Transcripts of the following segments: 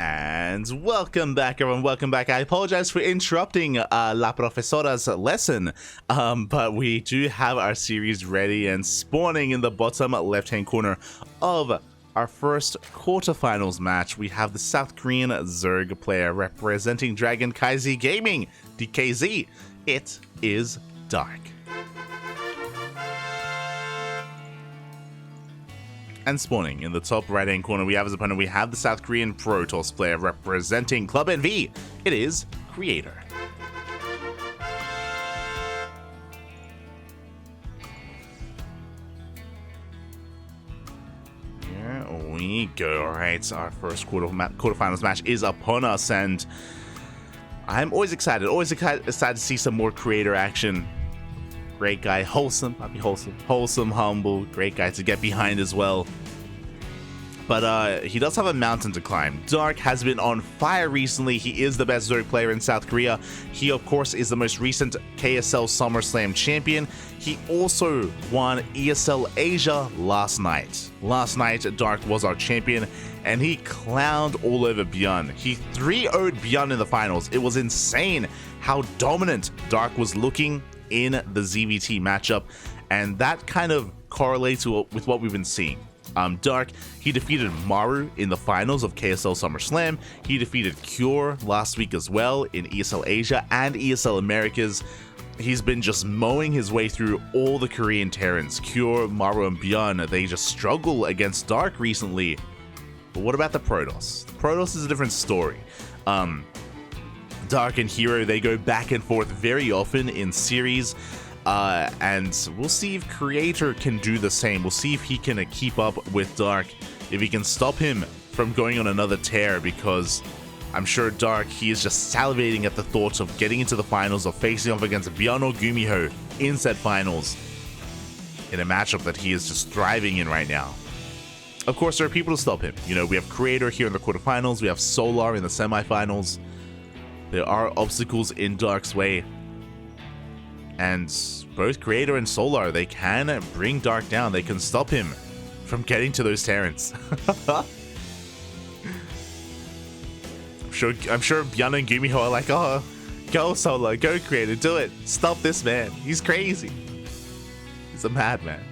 And welcome back, everyone. Welcome back. I apologize for interrupting La Profesora's lesson, but we do have our series ready and spawning in the bottom left-hand corner of our first quarterfinals match. We have the South Korean Zerg player representing Dragon Kaizi Gaming, DKZ. It is Dark. And spawning in the top right-hand corner, we have as opponent, we have the South Korean Protoss player representing Club NV. It is Creator. Here we go. All right, our first quarterfinals match is upon us, and I'm always excited to see some more Creator action. Great guy, wholesome, humble, great guy to get behind as well. But he does have a mountain to climb. Dark has been on fire recently. He is the best Zerg player in South Korea. He, of course, is the most recent KSL SummerSlam champion. He also won ESL Asia last night. Last night, Dark was our champion, and he clowned all over Bjorn. He 3-0'd Bjorn in the finals. It was insane how dominant Dark was looking in the ZvP matchup, and that kind of correlates with what we've been seeing. Dark, he defeated Maru in the finals of KSL SummerSlam. He defeated Cure last week as well in ESL Asia and ESL Americas. He's been just mowing his way through all the Korean Terrans. Cure, Maru, and Bjorn, they just struggle against Dark recently. But what about the Protoss? The Protoss is a different story. Dark and Hero, they go back and forth very often in series, and we'll see if Creator can do the same. We'll see if he can keep up with Dark, if he can stop him from going on another tear, because I'm sure Dark, he is just salivating at the thought of getting into the finals, of facing off against Bjorn or Gumiho in said finals, in a matchup that he is just thriving in right now. Of course, there are people to stop him. You know, we have Creator here in the quarterfinals, we have Solar in the semifinals. There are obstacles in Dark's way, and both Creator and Solar, they can bring Dark down. They can stop him from getting to those Terrans. I'm sure Bjorn and Gumiho are like, oh, go Solar, go Creator, do it. Stop this man. He's crazy. He's a madman.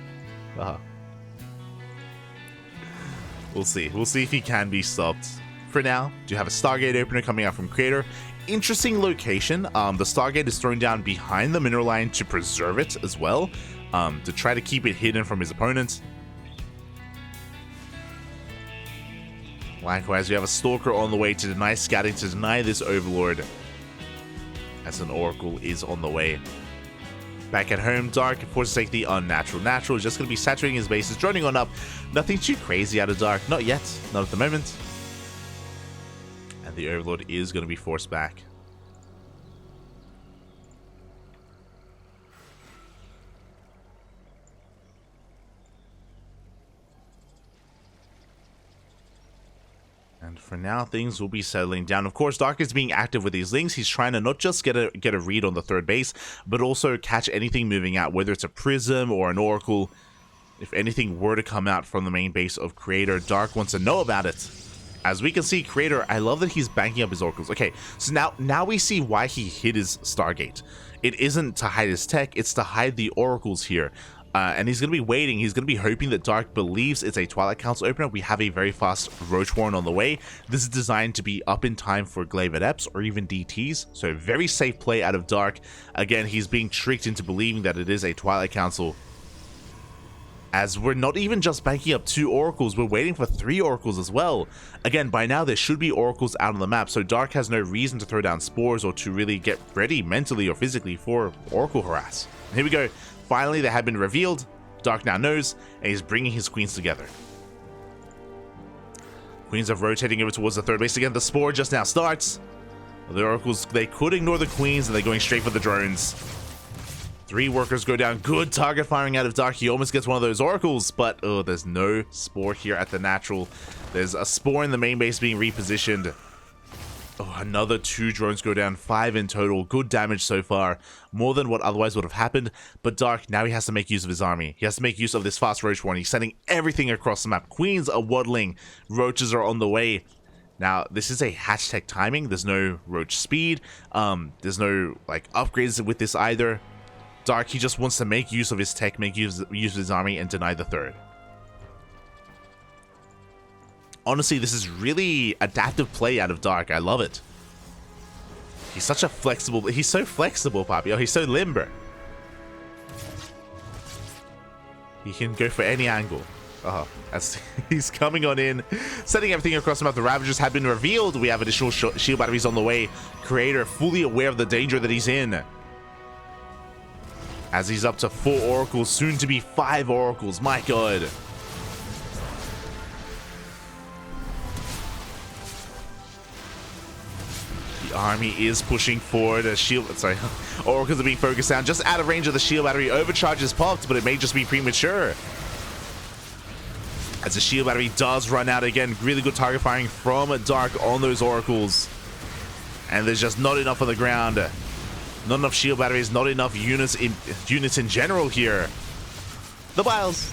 We'll see. We'll see if he can be stopped. For now, do have a Stargate opener coming out from Creator. Interesting location. The Stargate is thrown down behind the mineral line to preserve it as well, to try to keep it hidden from his opponents. Likewise, we have a Stalker on the way to deny scouting, to deny this Overlord, as an Oracle is on the way. Back at home, Dark, forced to take the unnatural. Natural is just going to be saturating his bases, droning on up. Nothing too crazy out of Dark. Not yet. Not at the moment. And the Overlord is going to be forced back. And for now, things will be settling down. Of course, Dark is being active with these links. He's trying to not just get a read on the third base, but also catch anything moving out, whether it's a Prism or an Oracle. If anything were to come out from the main base of Creator, Dark wants to know about it. As we can see, Creator, I love that he's banking up his Oracles. Okay, so now we see why he hid his Stargate. It isn't to hide his tech, it's to hide the Oracles here. And he's going to be waiting. He's going to be hoping that Dark believes it's a Twilight Council opener. We have a very fast Roach Warren on the way. This is designed to be up in time for Glaive Adepts or even DTs. So very safe play out of Dark. Again, he's being tricked into believing that it is a Twilight Council, as we're not even just banking up 2 Oracles, we're waiting for 3 Oracles as well. Again, by now there should be Oracles out on the map, so Dark has no reason to throw down spores or to really get ready mentally or physically for Oracle harass. And here we go. Finally, they have been revealed. Dark now knows, and he's bringing his queens together. Queens are rotating over towards the third base again. The spore just now starts. The Oracles, they could ignore the queens, and they're going straight for the drones. 3 workers go down. Good target firing out of Dark. He almost gets one of those Oracles, but oh, there's no spore here at the natural. There's a spore in the main base being repositioned. Oh, another 2 drones go down, 5 in total. Good damage so far, more than what otherwise would have happened. But Dark, now he has to make use of his army. He has to make use of this fast Roach Warren. He's sending everything across the map. Queens are waddling. Roaches are on the way. Now, this is a hatch tech timing. There's no roach speed. There's no like upgrades with this either. Dark, he just wants to make use of his tech, make use of his army, and deny the third. Honestly, this is really adaptive play out of Dark. I love it. He's such a flexible... He's so flexible, Papi. Oh, he's so limber. He can go for any angle. Oh, as he's coming on in, setting everything across the map. The Ravagers have been revealed. We have additional shield batteries on the way. Creator fully aware of the danger that he's in, as he's up to 4 oracles, soon to be 5 oracles. My god. The army is pushing forward. Oracles are being focused down just out of range of the shield battery. Overcharge is popped, but it may just be premature, as the shield battery does run out again. Really good target firing from Dark on those oracles, and there's just not enough on the ground. Not enough shield batteries, not enough units in general here. The Biles.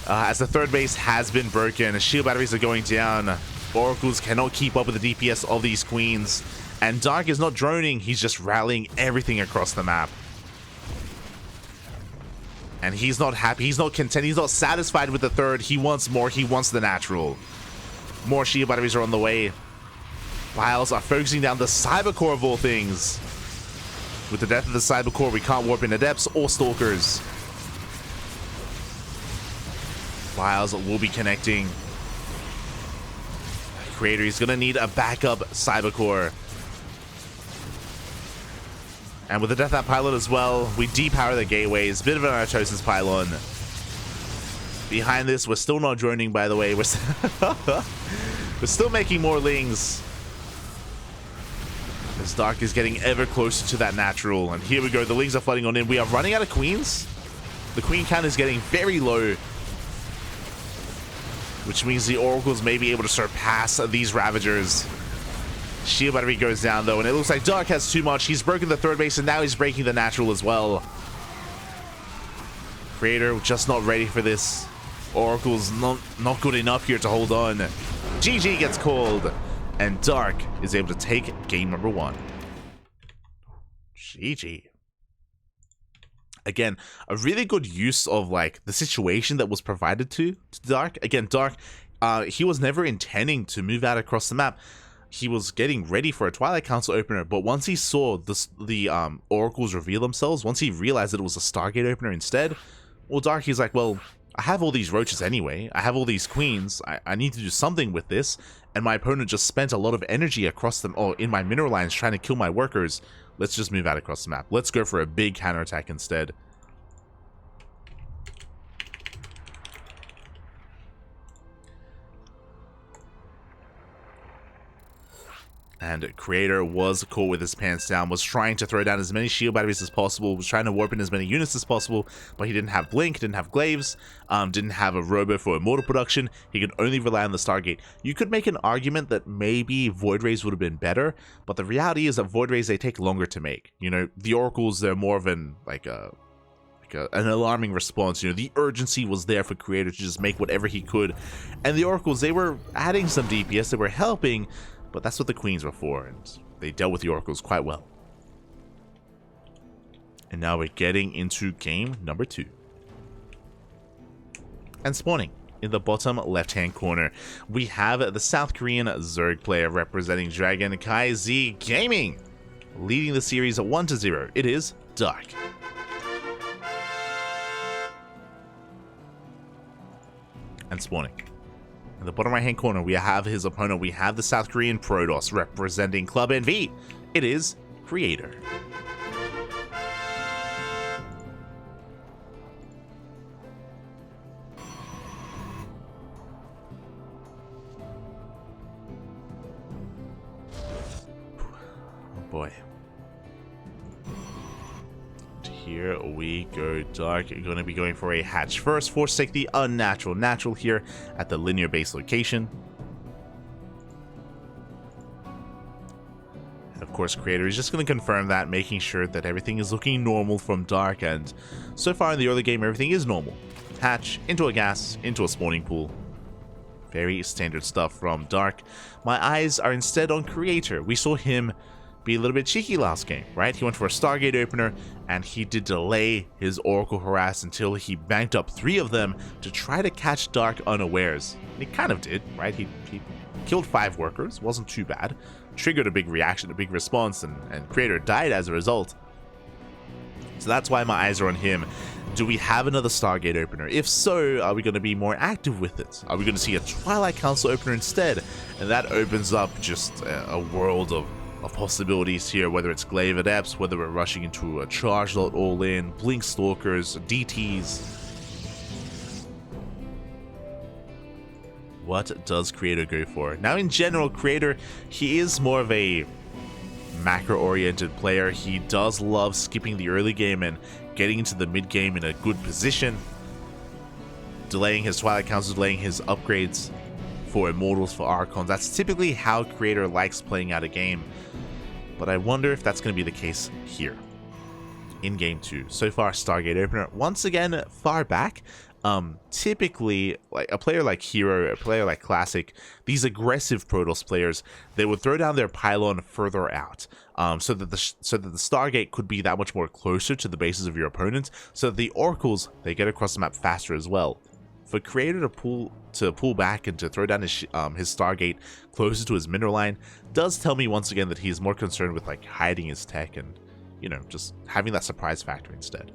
As the third base has been broken, shield batteries are going down. Oracles cannot keep up with the DPS of these queens, and Dark is not droning. He's just rallying everything across the map. And he's not happy, he's not content, he's not satisfied with the third. He wants more, he wants the natural. More shield batteries are on the way. Biles are focusing down the Cyber Core of all things. With the death of the Cyber Core, we can't warp in Adepts or Stalkers. Biles will be connecting. Creator, he's gonna need a backup Cyber Core. And with the Death App Pylon as well, we depower the gateways. Bit of an Artosis Pylon. Behind this, we're still not droning, by the way. We're still making more Lings. As Dark is getting ever closer to that natural. And here we go, the Lings are flooding on in. We are running out of queens. The queen count is getting very low, which means the oracles may be able to surpass these Ravagers. Shield battery goes down though, and it looks like Dark has too much. He's broken the third base, and now he's breaking the natural as well. Creator just not ready for this. Oracle's not good enough here to hold on. GG gets called, and Dark is able to take game number 1. GG. Again, a really good use of like the situation that was provided to Dark. Again, Dark, he was never intending to move out across the map. He was getting ready for a Twilight Council opener, but once he saw the oracles reveal themselves, once he realized that it was a Stargate opener instead, well, Dark, he's like, well, I have all these roaches anyway. I have all these queens. I need to do something with this. And my opponent just spent a lot of energy across them, or in my mineral lines, trying to kill my workers. Let's just move out across the map. Let's go for a big counterattack instead. And Creator was caught with his pants down, was trying to throw down as many shield batteries as possible, was trying to warp in as many units as possible, but he didn't have Blink, didn't have Glaives, didn't have a Robo for Immortal production. He could only rely on the Stargate. You could make an argument that maybe Void Rays would have been better, but the reality is that Void Rays, they take longer to make. You know, the Oracles, they're more of an alarming response. You know, the urgency was there for Creator to just make whatever he could, and the Oracles, they were adding some DPS, they were helping, but that's what the queens were for, and they dealt with the oracles quite well. And now we're getting into game number 2. And spawning in the bottom left-hand corner, we have the South Korean Zerg player representing CranKy Z Gaming, leading the series 1-0. It is Dark. And spawning in the bottom right-hand corner, we have his opponent. We have the South Korean Protoss representing Club NV. It is Creator. Oh boy. Here we go. Dark going to be going for a hatch first. Forsake the unnatural. Natural here at the linear base location. And of course, Creator is just going to confirm that, making sure that everything is looking normal from Dark. And so far in the early game, everything is normal. Hatch, into a gas, into a spawning pool. Very standard stuff from Dark. My eyes are instead on Creator. We saw him be a little bit cheeky last game, right? He went for a Stargate opener, and he did delay his Oracle Harass until he banked up 3 of them to try to catch Dark unawares. And he kind of did, right? He killed 5 workers, wasn't too bad. Triggered a big reaction, a big response, and Creator died as a result. So that's why my eyes are on him. Do we have another Stargate opener? If so, are we going to be more active with it? Are we going to see a Twilight Council opener instead? And that opens up just a world of possibilities here, whether it's Glaive Adepts, whether we're rushing into a Charge Lot all-in, Blink Stalkers, DTs. What does Creator go for? Now, in general, Creator, he is more of a macro-oriented player. He does love skipping the early game and getting into the mid-game in a good position, delaying his Twilight Council, delaying his upgrades for Immortals, for Archons. That's typically how Creator likes playing out a game, but I wonder if that's going to be the case here in Game 2. So far, Stargate opener, once again, far back. Typically, like a player like Hero, a player like Classic, these aggressive Protoss players, they would throw down their pylon further out, so that the Stargate could be that much more closer to the bases of your opponent, so that the Oracles, they get across the map faster as well. For Creator to pull back and to throw down his Stargate closer to his mineral line does tell me once again that he's more concerned with like hiding his tech and, you know, just having that surprise factor instead.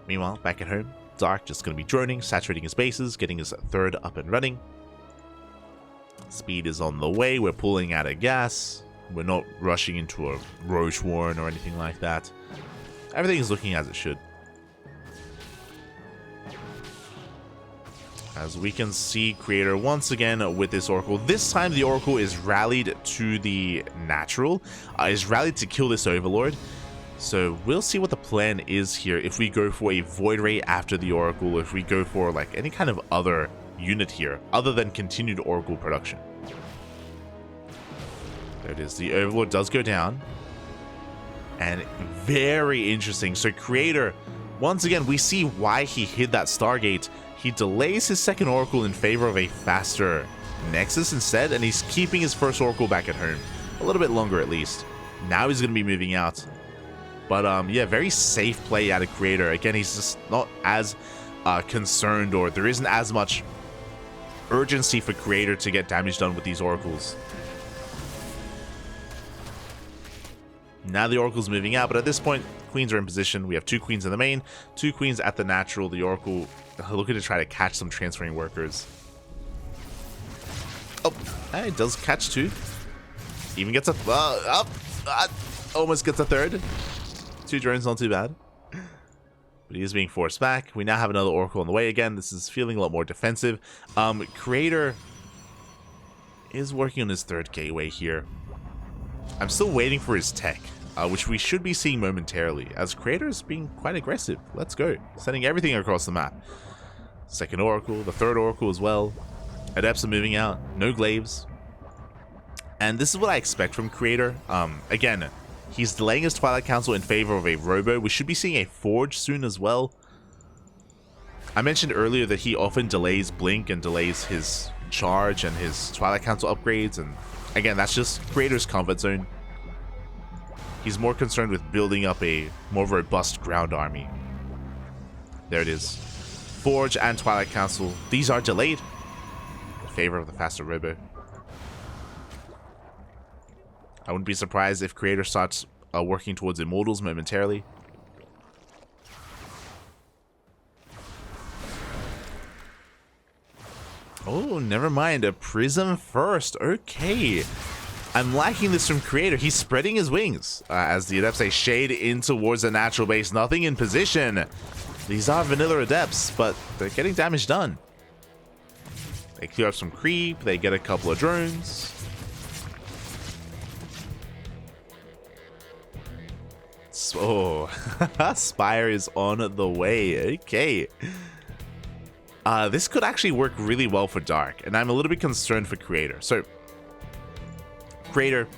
Meanwhile, back at home, Dark just going to be droning, saturating his bases, getting his 3rd up and running. Speed is on the way. We're pulling out of gas. We're not rushing into a Roche Warren or anything like that. Everything is looking as it should. As we can see, Creator once again with this Oracle. This time the Oracle is rallied to the natural. Is rallied to kill this Overlord. So we'll see what the plan is here. If we go for a Void Ray after the Oracle, if we go for like any kind of other unit here, other than continued Oracle production. There it is. The Overlord does go down. And very interesting. So Creator, once again, we see why he hid that Stargate. He delays his 2nd Oracle in favor of a faster Nexus instead, and he's keeping his 1st Oracle back at home. A little bit longer at least. Now he's going to be moving out. But yeah, very safe play out of Creator. Again, he's just not as concerned, or there isn't as much urgency for Creator to get damage done with these Oracles. Now the Oracle's moving out, but at this point, Queens are in position. We have 2 Queens in the main, 2 Queens at the natural. The Oracle looking to try to catch some transferring workers. Oh, it does catch 2. Even gets a... almost gets a 3rd. 2 drones, not too bad. But he is being forced back. We now have another Oracle on the way again. This is feeling a lot more defensive. Creator is working on his 3rd gateway here. I'm still waiting for his tech, which we should be seeing momentarily, as Creator is being quite aggressive. Let's go. Sending everything across the map. 2nd Oracle, the 3rd Oracle as well. Adepts are moving out. No Glaives. And this is what I expect from Creator. Again, he's delaying his Twilight Council in favor of a Robo. We should be seeing a Forge soon as well. I mentioned earlier that he often delays Blink and delays his Charge and his Twilight Council upgrades, and again, that's just Creator's comfort zone. He's more concerned with building up a more robust ground army. There it is. Forge and Twilight Council. These are delayed in favor of the faster Robo. I wouldn't be surprised if Creator starts working towards Immortals momentarily. Oh, never mind. A Prism first. Okay. I'm liking this from Creator. He's spreading his wings as the Adepts, they shade in towards the natural base. Nothing in position. These are vanilla Adepts, but they're getting damage done. They clear up some creep. They get a couple of drones. Oh, Spire is on the way. Okay. This could actually work really well for Dark, and I'm a little bit concerned for Creator. So, Creator,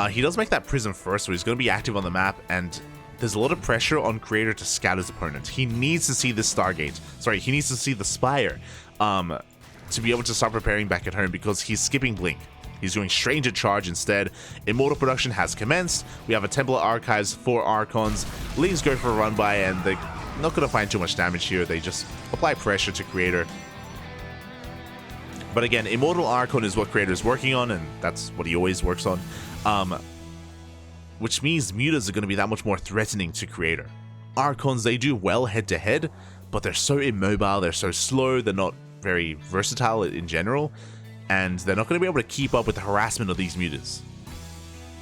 he does make that Prism first, so he's going to be active on the map, and there's a lot of pressure on Creator to scout his opponent. He needs to see the Stargate. Sorry, he needs to see the Spire to be able to start preparing back at home, because he's skipping Blink. He's doing straight into Charge instead. Immortal production has commenced. We have a Templar Archives for Archons. Lings go for a run by, and they're not going to find too much damage here. They just apply pressure to Creator. But again, Immortal Archon is what Creator is working on, and that's what he always works on. Which means mutas are going to be that much more threatening to Creator. Archons, they do well head-to-head, but they're so immobile, they're so slow, they're not very versatile in general, and they're not going to be able to keep up with the harassment of these mutas.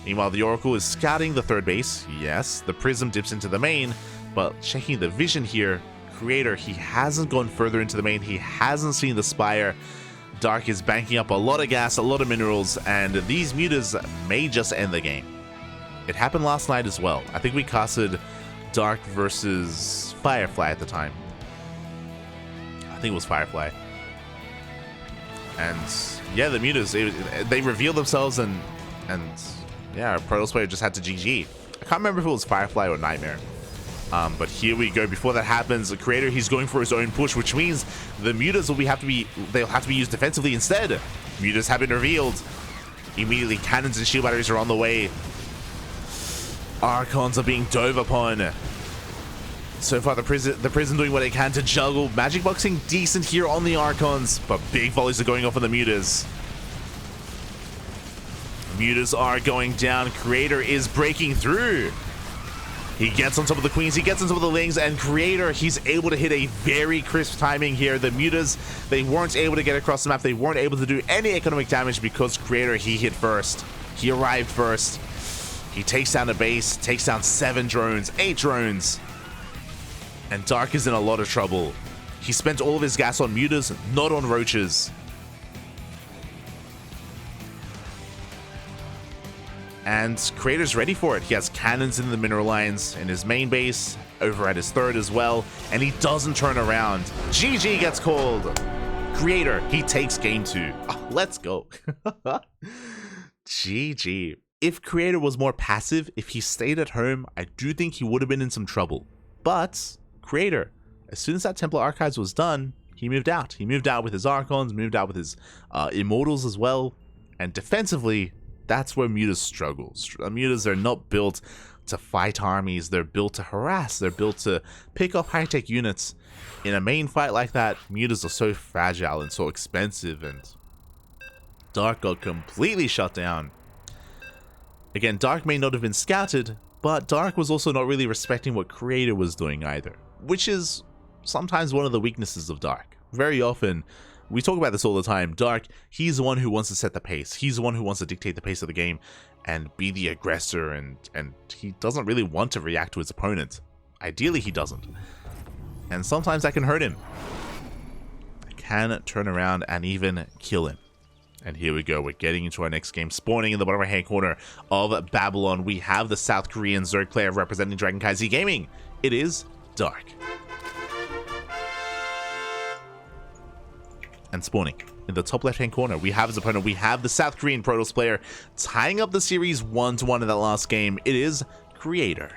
Meanwhile, the Oracle is scouting the third base. Yes, the Prism dips into the main, but checking the vision here, Creator, he hasn't gone further into the main, he hasn't seen the Spire. Dark is banking up a lot of gas, a lot of minerals, and these mutas may just end the game. It happened last night as well. I think we casted Dark versus Firefly at the time. I think it was Firefly. And yeah, the mutas, they revealed themselves, and yeah, our Protoss player just had to GG. I can't remember if it was Firefly or Nightmare. But here we go. Before that happens, the Creator, he's going for his own push, which means the mutas they'll have to be used defensively instead. Mutas have been revealed. Immediately, cannons and shield batteries are on the way. Archons are being dove upon. So far, the prison doing what they can to juggle. Magic boxing decent here on the Archons, but big volleys are going off on the mutas. Mutas are going down. Creator is breaking through. He gets on top of the Queens, he gets on top of the Lings, and Creator, he's able to hit a very crisp timing here. The mutas, they weren't able to get across the map. They weren't able to do any economic damage because Creator, he hit first. He arrived first. He takes down a base, takes down 7 drones, 8 drones. And Dark is in a lot of trouble. He spent all of his gas on mutas, not on roaches. And Creator's ready for it. He has cannons in the mineral lines in his main base, over at his third as well, and he doesn't turn around. GG gets called. Creator, he takes game 2. Oh, let's go. GG. If Creator was more passive, if he stayed at home, I do think he would have been in some trouble. But Creator, as soon as that Templar Archives was done, he moved out. He moved out with his Archons, moved out with his Immortals as well, and defensively, that's where mutas struggle. Mutas are not built to fight armies. They're built to harass. They're built to pick off high-tech units. In a main fight like that, mutas are so fragile and so expensive, and Dark got completely shut down. Again, Dark may not have been scouted, but Dark was also not really respecting what Creator was doing either, which is sometimes one of the weaknesses of Dark. Very often, we talk about this all the time. Dark, he's the one who wants to set the pace. He's the one who wants to dictate the pace of the game and be the aggressor, and he doesn't really want to react to his opponent. Ideally, he doesn't. And sometimes that can hurt him. It can turn around and even kill him. And here we go. We're getting into our next game. Spawning in the bottom right-hand corner of Babylon, we have the South Korean Zerg player representing CranKy Gaming. It is Dark. And spawning in the top left-hand corner, we have his opponent. We have the South Korean Protoss player tying up the series 1-1 in that last game. It is Creator.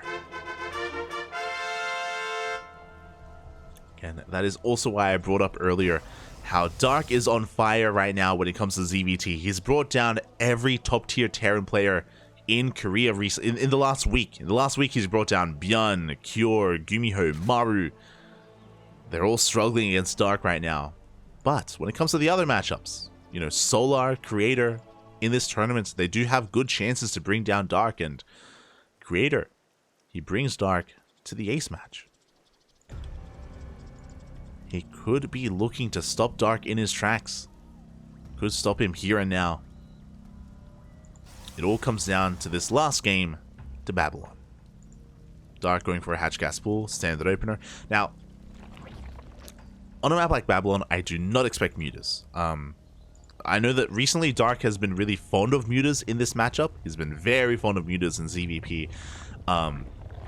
Again, that is also why I brought up earlier how Dark is on fire right now when it comes to ZvT. He's brought down every top-tier Terran player in Korea in the last week. In the last week, he's brought down Byun, Kyor, Gumiho, Maru. They're all struggling against Dark right now. But when it comes to the other matchups, you know, Solar, Creator, in this tournament, they do have good chances to bring down Dark, and Creator, he brings Dark to the ace match. He could be looking to stop Dark in his tracks. Could stop him here and now. It all comes down to this last game to Babylon. Dark going for a hatch gas pool, standard opener. Now, on a map like Babylon, I do not expect mutas. I know that recently Dark has been really fond of mutas in this matchup. He's been very fond of mutas in ZvP.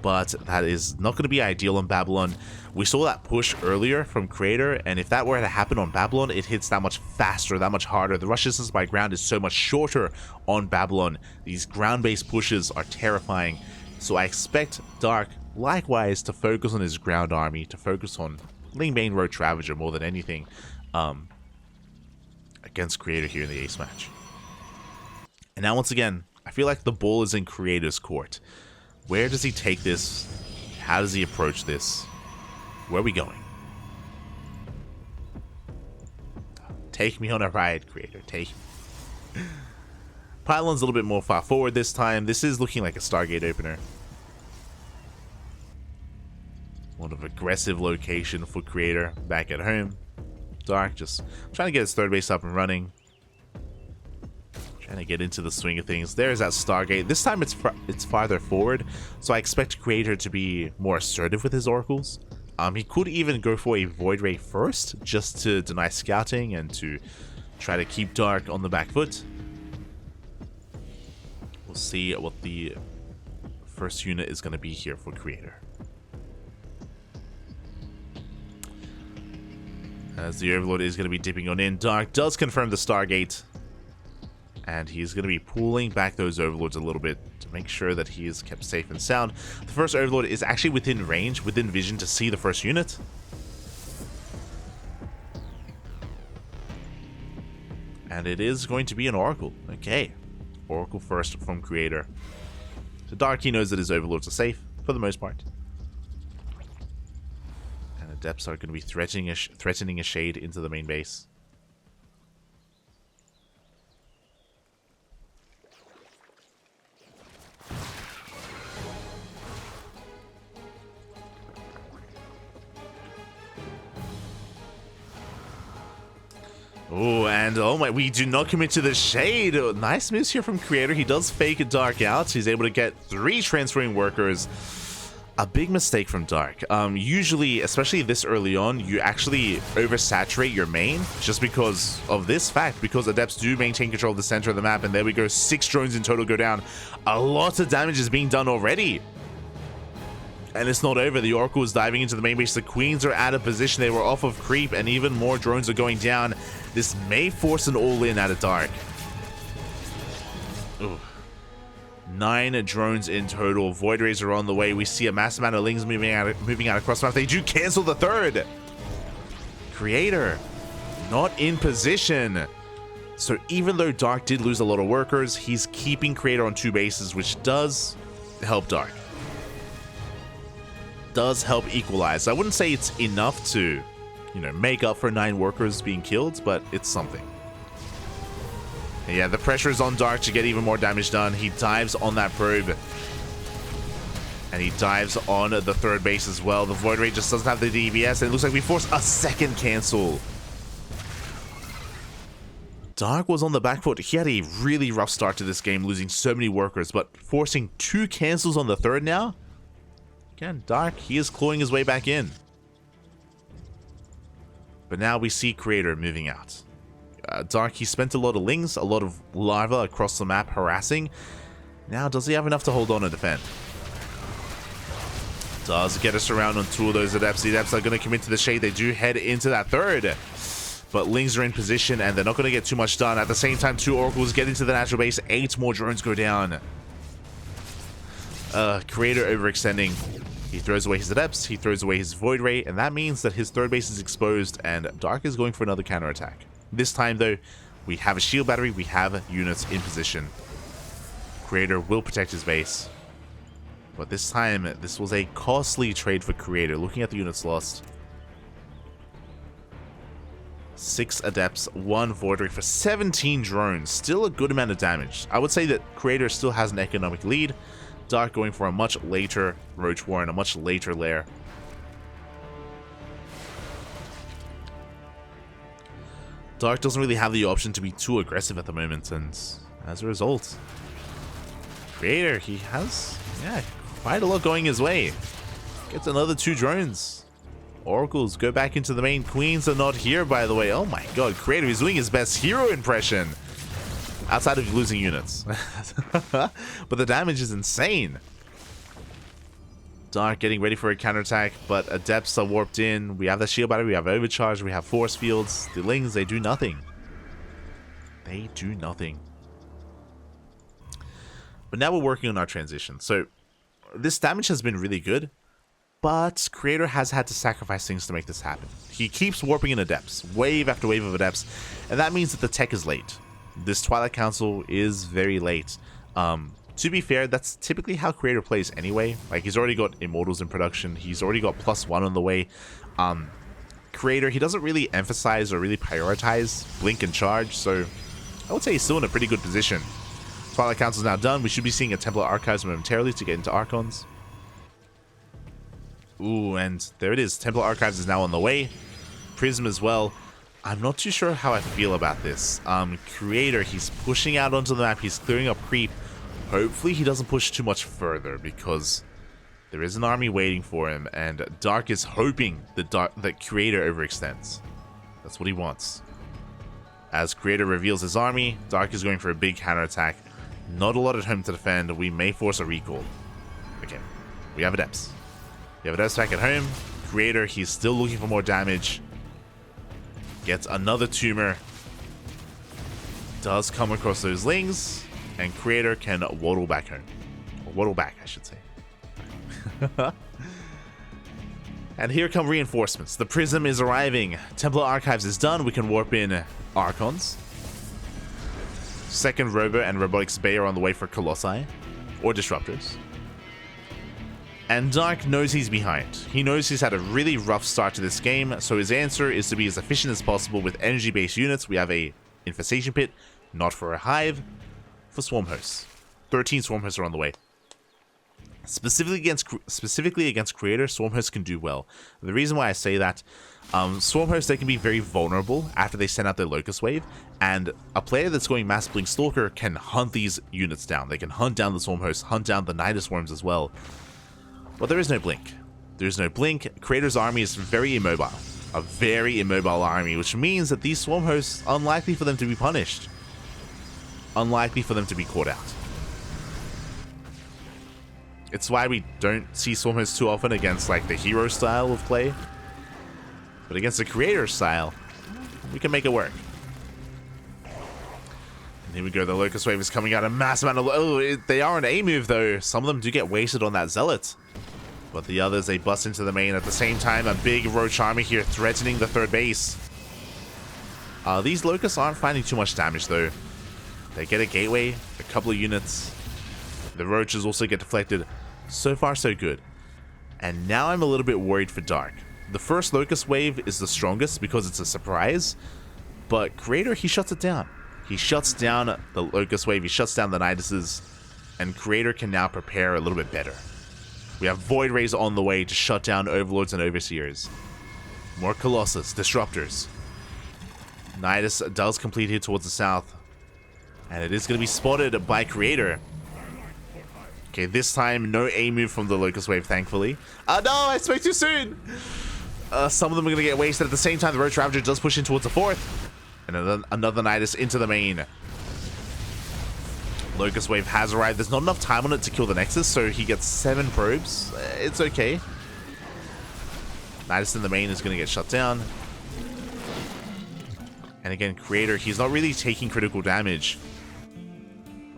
But that is not going to be ideal on Babylon. We saw that push earlier from Creator, and if that were to happen on Babylon, it hits that much faster, that much harder. The rush distance by ground is so much shorter on Babylon. These ground-based pushes are terrifying. So I expect Dark likewise to focus on his ground army, to focus on Lingbane Roach Ravager more than anything against Creator here in the ace match. And now once again, I feel like the ball is in Creator's court. Where does he take this? How does he approach this? Where are we going? Take me on a ride, Creator. Take me. Pylon's a little bit more far forward this time. This is looking like a Stargate opener. One of aggressive location for Creator back at home. Dark just trying to get his third base up and running. Trying to get into the swing of things. There's that Stargate. This time it's farther forward, so I expect Creator to be more assertive with his oracles. He could even go for a Void Ray first, just to deny scouting and to try to keep Dark on the back foot. We'll see what the first unit is going to be here for Creator. As the Overlord is going to be dipping on in, Dark does confirm the Stargate. And he's going to be pulling back those Overlords a little bit to make sure that he is kept safe and sound. The first Overlord is actually within range, within vision to see the first unit. And it is going to be an Oracle. Okay. Oracle first from Creator. So Dark, he knows that his Overlords are safe, for the most part. And Adepts are going to be threatening a shade into the main base. Oh, and oh my, we do not commit to the shade. Nice moves here from Creator. He does fake a Dark out. He's able to get 3 transferring workers. A big mistake from Dark. Usually, especially this early on, you actually oversaturate your main just because of this fact, because Adepts do maintain control of the center of the map, and there we go, 6 drones in total go down. A lot of damage is being done already. And it's not over. The Oracle is diving into the main base. The Queens are out of position. They were off of creep, and even more drones are going down. This may force an all-in out of Dark. Ooh. 9 drones in total. Void Rays are on the way. We see a mass amount of Lings moving out across the map. They do cancel the third. Creator not in position. So even though Dark did lose a lot of workers, he's keeping Creator on 2 bases, which does help Dark. Does help equalize. I wouldn't say it's enough to, make up for 9 workers being killed, but it's something. And yeah, the pressure is on Dark to get even more damage done. He dives on that probe. And he dives on the third base as well. The Void Ray just doesn't have the DBS, and it looks like we force a second cancel. Dark was on the back foot. He had a really rough start to this game, losing so many workers, but forcing 2 cancels on the third now? Again, Dark, he is clawing his way back in. But now we see Creator moving out. Dark, he spent a lot of Lings, a lot of Larva across the map harassing. Now, does he have enough to hold on and defend? Does get us around on 2 of those Adepts. The Adepts are going to commit to the shade. They do head into that third. But Lings are in position, and they're not going to get too much done. At the same time, 2 Oracles get into the natural base. 8 more drones go down. Creator overextending. He throws away his Adepts, he throws away his Void Ray, and that means that his third base is exposed, and Dark is going for another counterattack. This time, though, we have a shield battery, we have units in position. Creator will protect his base. But this time, this was a costly trade for Creator. Looking at the units lost. 6 Adepts, 1 Void Ray for 17 drones. Still a good amount of damage. I would say that Creator still has an economic lead. Dark going for a much later Roach War and a much later lair. Dark doesn't really have the option to be too aggressive at the moment, and as a result, Creator, he has, quite a lot going his way. Gets another 2 drones. Oracles go back into the main. Queens are not here, by the way. Oh my god, Creator is doing his best hero impression. Outside of losing units. But the damage is insane. Dark getting ready for a counterattack, but Adepts are warped in. We have the shield battery, we have overcharge, we have force fields. The Lings, they do nothing. They do nothing. But now we're working on our transition. So this damage has been really good. But Creator has had to sacrifice things to make this happen. He keeps warping into depths, wave after wave of adepts, and that means that the tech is late. This Twilight Council is very late. To be fair, that's typically how Creator plays anyway. Like, he's already got Immortals in production, he's already got +1 on the way. Creator, he doesn't really emphasize or really prioritize Blink and Charge, so I would say he's still in a pretty good position. Twilight Council is now done. We should be seeing a Templar Archives momentarily to get into Archons. Ooh, and there it is. Templar Archives is now on the way. Prism as well. I'm not too sure how I feel about this. Creator, he's pushing out onto the map. He's clearing up creep. Hopefully he doesn't push too much further because there is an army waiting for him, and Dark is hoping that Creator overextends. That's what he wants. As Creator reveals his army, Dark is going for a big counterattack. Not a lot at home to defend. We may force a recall. Okay, we have Adepts. We have Adepts back at home. Creator, he's still looking for more damage. Gets another tumor. Does come across those lings, and Creator can waddle back home. Or waddle back, I should say. And here come reinforcements. The Prism is arriving. Templar Archives is done. We can warp in Archons. Second Robo and Robotics Bay are on the way for Colossi. Or Disruptors. And Dark knows he's behind. He knows he's had a really rough start to this game, so his answer is to be as efficient as possible with energy-based units. We have a Infestation Pit, not for a Hive, for Swarm Hosts. 13 Swarm Hosts are on the way. Specifically against Creator, Swarm Hosts can do well. The reason why I say that, Swarm Hosts, they can be very vulnerable after they send out their Locust Wave, and a player that's going Mass Blink Stalker can hunt these units down. They can hunt down the Swarm Hosts, hunt down the Nidus Worms as well. But there is no Blink. There is no Blink. Creator's army is very immobile. A very immobile army, which means that these Swarm Hosts, unlikely for them to be punished. Unlikely for them to be caught out. It's why we don't see Swarm Hosts too often against like the hero style of play. But against the Creator style, we can make it work. And here we go, the Locust Wave is coming out a mass amount of... Oh, they are an A move though. Some of them do get wasted on that Zealot. But the others, they bust into the main at the same time. A big Roach army here threatening the third base. These Locusts aren't finding too much damage though. They get a Gateway, a couple of units. The Roaches also get deflected. So far, so good. And now I'm a little bit worried for Dark. The first Locust Wave is the strongest because it's a surprise. But Creator, he shuts it down. He shuts down the Locust Wave. He shuts down the Niduses. And Creator can now prepare a little bit better. We have Void Rays on the way to shut down Overlords and Overseers. More Colossus, Disruptors. Nidus does complete here towards the south. And it is going to be spotted by Creator. Okay, this time, no A move from the Locust Wave, thankfully. No, I spoke too soon! Some of them are going to get wasted at the same time. The Roach Ravager does push in towards the fourth. And another Nidus into the main. Locust Wave has arrived. There's not enough time on it to kill the Nexus, so he gets 7 probes. It's okay. Nidus in the main is going to get shut down. And again, Creator, he's not really taking critical damage.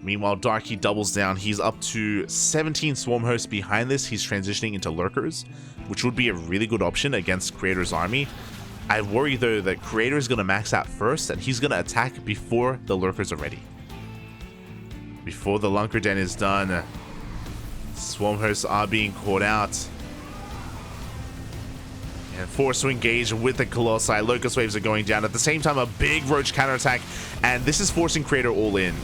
Meanwhile, Dark, he doubles down. He's up to 17 Swarm Hosts behind this. He's transitioning into Lurkers, which would be a really good option against Creator's army. I worry, though, that Creator is going to max out first, and he's going to attack before the Lurkers are ready. Before the Lunker Den is done, Swarm Hosts are being caught out. And forced to engage with the Colossi. Locust Waves are going down. At the same time, a big Roach counterattack, and this is forcing Creator all in.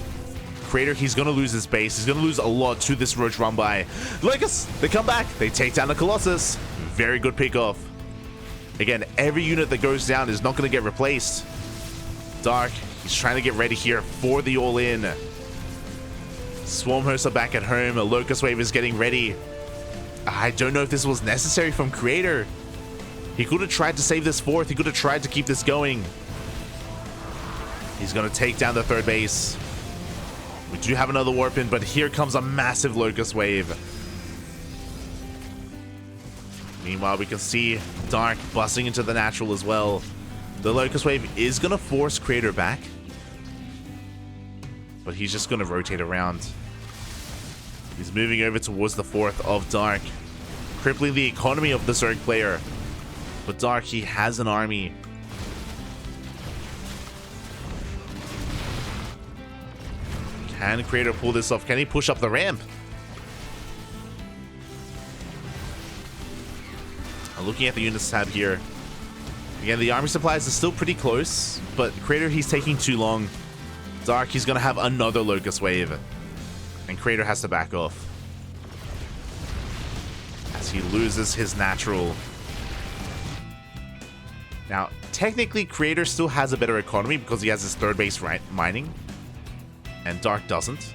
Creator, he's going to lose his base. He's going to lose a lot to this Roach run by. Locusts, they come back. They take down the Colossus. Very good pick off. Again, every unit that goes down is not going to get replaced. Dark, he's trying to get ready here for the all-in. Swarm Hosts are back at home. A Locust Wave is getting ready. I don't know if this was necessary from Creator. He could have tried to save this fourth. He could have tried to keep this going. He's going to take down the third base. We do have another warp in, but here comes a massive Locust Wave. Meanwhile, we can see Dark busting into the natural as well. The Locust Wave is going to force Creator back, but he's just going to rotate around. He's moving over towards the fourth of Dark. crippling the economy of the Zerg player. But Dark, he has an army. Can Creator pull this off? Can he push up the ramp? Looking at the units tab here. Again, the army supplies are still pretty close, but Creator, he's taking too long. Dark, he's going to have another Locust Wave. And Creator has to back off. As he loses his natural. Now, technically, Creator still has a better economy because he has his third base mining. And Dark doesn't.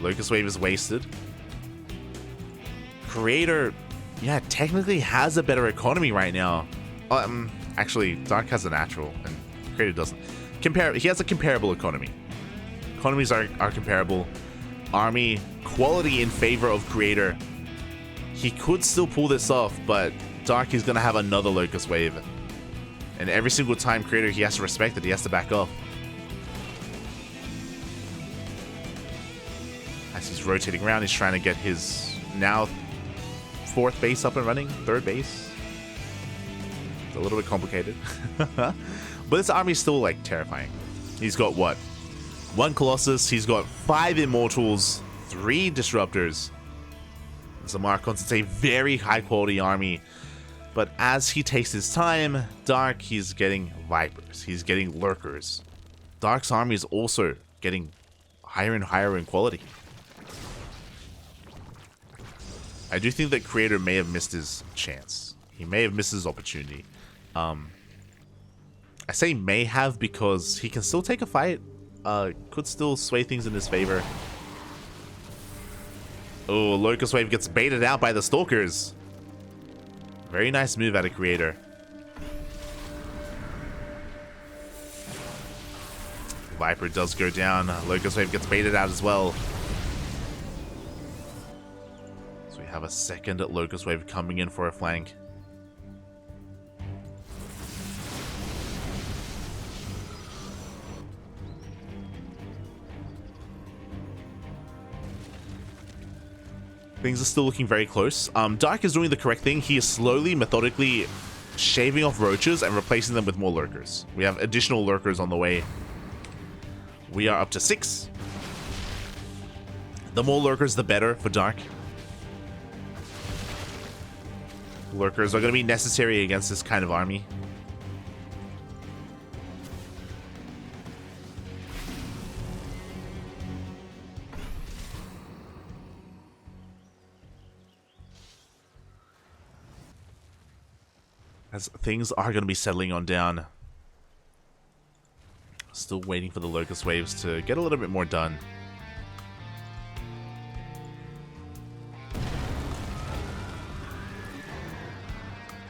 Locust Wave is wasted. Creator, yeah, technically has a better economy right now. Actually, Dark has a natural, and Creator doesn't. He has a comparable economy. Economies are comparable. Army quality in favor of Creator. He could still pull this off, but Dark is going to have another Locust Wave. And every single time Creator, he has to respect it. He has to back off. As he's rotating around, he's trying to get his now fourth base up and running. Third base. It's a little bit complicated. But this army is still, like, terrifying. He's got, what? 1 Colossus. He's got 5 Immortals. 3 Disruptors. Zamarkons, it's a very high-quality army. But as he takes his time, Dark, he's getting Vipers. He's getting Lurkers. Dark's army is also getting higher and higher in quality. I do think that Creator may have missed his chance. He may have missed his opportunity. I say may have because he can still take a fight. Could still sway things in his favor. Oh, Locust Wave gets baited out by the Stalkers. Very nice move out of Creator. Viper does go down. Locust Wave gets baited out as well. So we have a second Locust Wave coming in for a flank. Things are still looking very close. Dark is doing the correct thing. He is slowly, methodically shaving off roaches and replacing them with more lurkers. We have additional lurkers on the way. We are up to 6. The more lurkers, the better for Dark. Lurkers are going to be necessary against this kind of army. As things are going to be settling on down. Still waiting for the Locust Waves to get a little bit more done.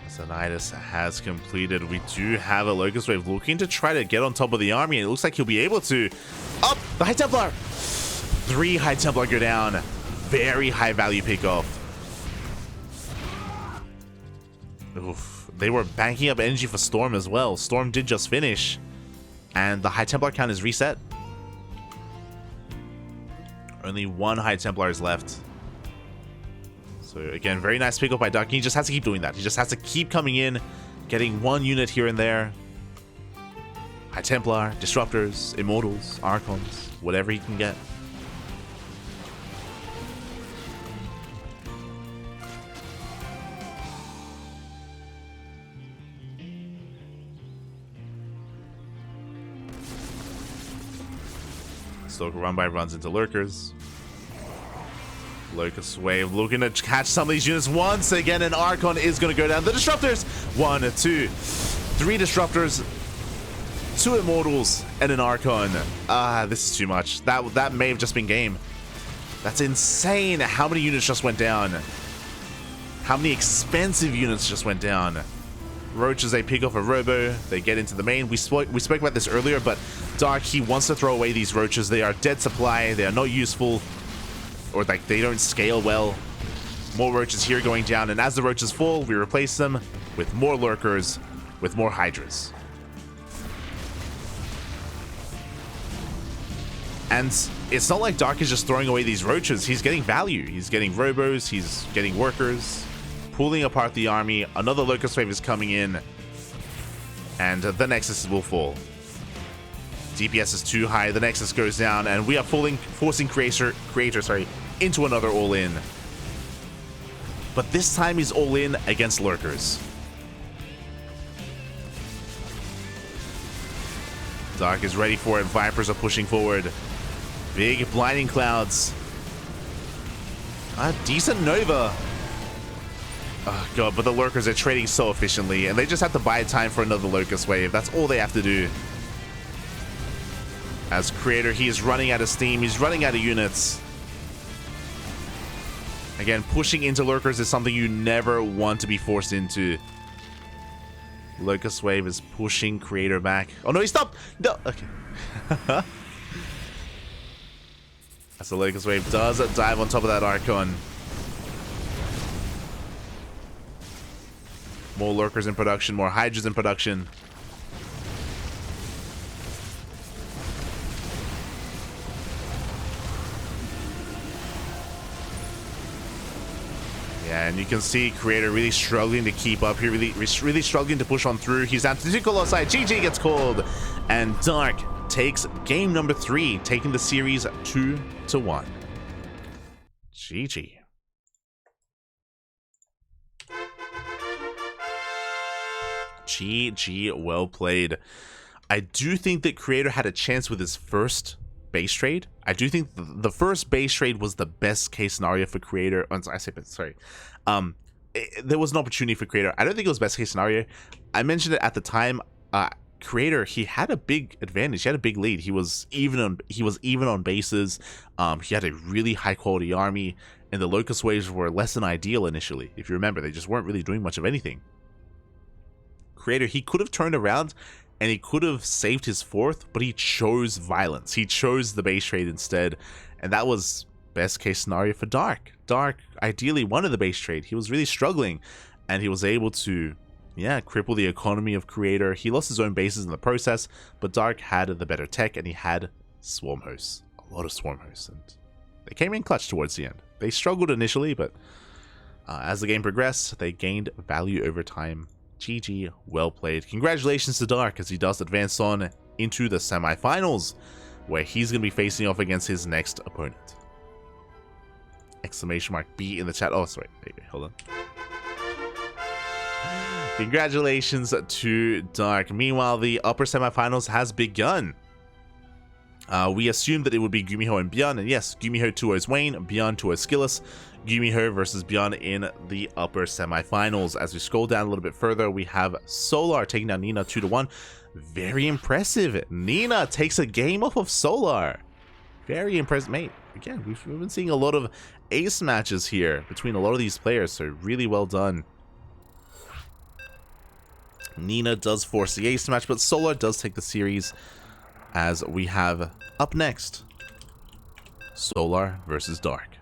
Zenitis has completed. We do have a Locust Wave looking to try to get on top of the army, and it looks like he'll be able to. Up! The High Templar! 3 High Templar go down. Very high value pickoff. Oof. They were banking up energy for Storm as well. Storm did just finish. And the High Templar count is reset. Only 1 High Templar is left. So again, very nice pickup by Duck. He just has to keep doing that. He just has to keep coming in, getting 1 unit here and there. High Templar, Disruptors, Immortals, Archons, whatever he can get. Stoker run by runs into lurkers. Locust Wave looking to catch some of these units once again, and Archon is going to go down. The Disruptors! 1, 2, 3 Disruptors, 2 Immortals, and an Archon. This is too much. That may have just been game. That's insane how many units just went down. How many expensive units just went down. Roaches, they pick off a Robo, they get into the main. We spoke about this earlier, but Dark, he wants to throw away these Roaches. They are dead supply, they are not useful, or like they don't scale well. More Roaches here going down, and as the Roaches fall, we replace them with more Lurkers, with more Hydras. And it's not like Dark is just throwing away these Roaches. He's getting value. He's getting Robos, he's getting Workers. pulling apart the army. Another Locust Wave is coming in, and the Nexus will fall. DPS is too high, the Nexus goes down, and we are forcing Creator into another all-in. But this time he's all-in against Lurkers. Dark is ready for it. Vipers are pushing forward. Big blinding clouds. A decent Nova. Oh god, but the Lurkers are trading so efficiently, and they just have to buy time for another Locust Wave. That's all they have to do. As Creator, he is running out of steam. He's running out of units. Again, pushing into Lurkers is something you never want to be forced into. Locust Wave is pushing Creator back. Oh no, he stopped! No! Okay. As the Locust Wave does dive on top of that Archon. More Lurkers in production, more Hydras in production. Yeah, and you can see Creator really struggling to keep up here, really struggling to push on through. He's down to 2 Colossi. GG gets called, and Dark takes game number 3, taking the series 2-1. GG. GG, well played. I do think that Creator had a chance with his first base trade. I do think the first base trade was the best case scenario for Creator. I say, sorry. There was an opportunity for Creator. I don't think it was best case scenario. I mentioned it at the time. Creator, he had a big advantage. He had a big lead. He was even on bases. He had a really high quality army, and the Locust Waves were less than ideal initially. If you remember, they just weren't really doing much of anything. Creator, he could have turned around and he could have saved his 4th, but he chose violence. He chose the base trade instead, and that was best case scenario for Dark. Dark ideally wanted the base trade. He was really struggling, and he was able to, yeah, cripple the economy of Creator. He lost his own bases in the process, but Dark had the better tech, and he had Swarm Hosts. A lot of Swarm Hosts, and they came in clutch towards the end. They struggled initially, but as the game progressed, they gained value over time. GG, well played. Congratulations to Dark as he does advance on into the semifinals, where he's going to be facing off against his next opponent. Exclamation mark B in the chat. Oh, sorry. Wait, hold on. Congratulations to Dark. Meanwhile, the upper semifinals has begun. We assumed that it would be Gumiho and Bjorn, and yes, Gumiho 2-0's Wayne, Bjorn 2-0 Skillus. Gumiho versus Bjorn in the upper semifinals. As we scroll down a little bit further, we have Solar taking down Nina 2-1. Very impressive. Nina takes a game off of Solar. Very impressive, mate. Again, we've been seeing a lot of ace matches here between a lot of these players, so really well done. Nina does force the ace match, but Solar does take the series, as we have up next Solar versus Dark.